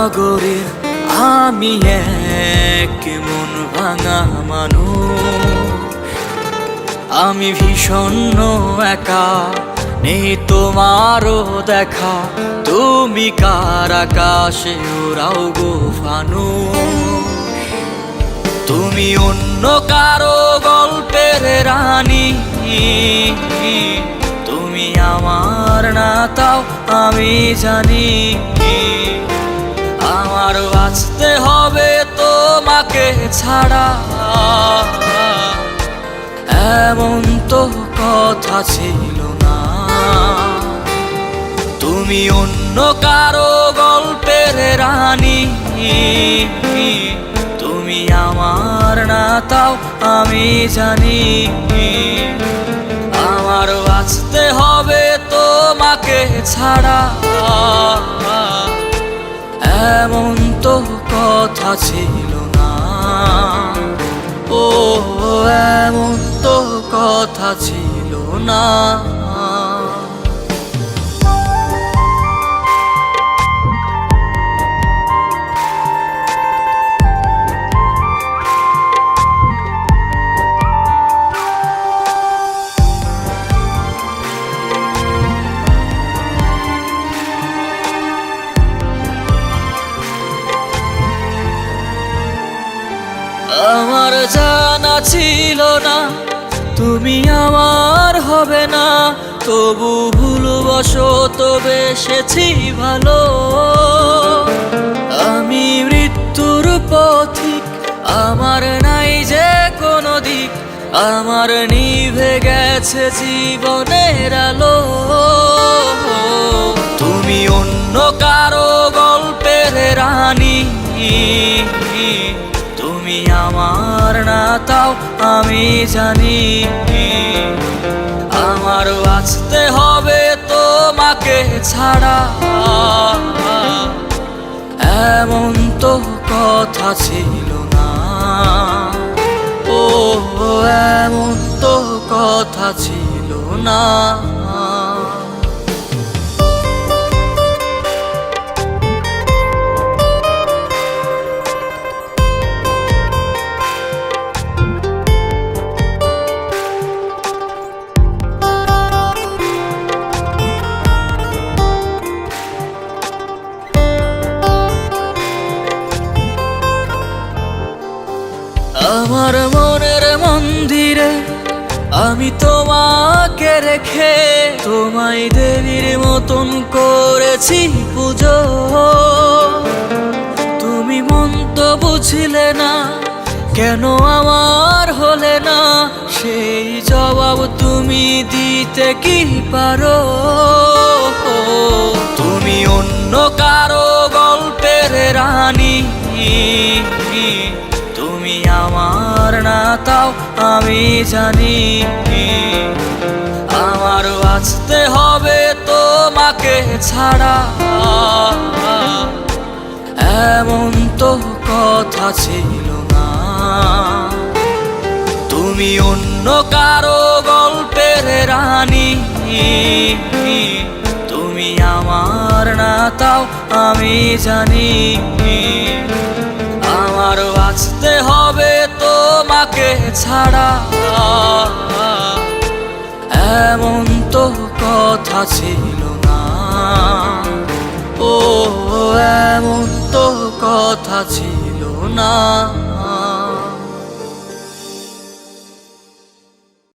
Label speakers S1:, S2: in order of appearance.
S1: নগরীর আমি এক মন ভাঙা মানুষ। আমি ভীষণ একা, নেই তোমারও দেখা। তুমি কার আকাশে ওরাও গো ফানুষ। তুমি অন্য কারো গল্পের রানী, তুমি আমার না তাও আমি জানি। আমার বাঁচতে হবে তোমাকে ছাড়া, এমন তো কথা ছিল না। তুমি অন্য কারো গল্পের রানী, তুমি আমার না তাও আমি জানি। আমার বাঁচতে হবে তোমাকে ছাড়া, এমন তো কথা ছিল না। ও এমন তো কথা ছিল না। আমার জানা ছিল না তুমি আমার হবে না, তবু ভুলবশত বেসেছি ভালো। আমি মৃত্যুর পথিক, আমার নাই যে কোনো দিক। আমার নিভে গেছে জীবনের আলো। তুমি অন্য কারো গল্পের রানী, তুমি আমার না তাও আমি জানি। আমার বাঁচতে হবে তোমাকে ছাড়া, এমন তো কথা ছিল না। ও এমন তো কথা ছিল না। আমার মনের মন্দিরে আমি তোমাকে রেখে, তোমায় দেবীর মতন করেছি পুজো। তুমি মন তো বুঝলে না, কেন আমার হলে না, সেই জবাব তুমি দিতে কি পারো? তুমি অন্য কারো গল্পের রানী, তুমি আমার না তাও আমি জানি। আমার বাঁচতে হবে তোমাকে ছাড়া, এমন তো কথা ছিল না। তুমি অন্য কারো গল্পের রানী, তুমি আমার না তাও আমি জানি। আমার বাঁচতে হবে তোমাকে ছাড়া, এমন তো কথা ছিল না। ও এমন তো কথা ছিল না।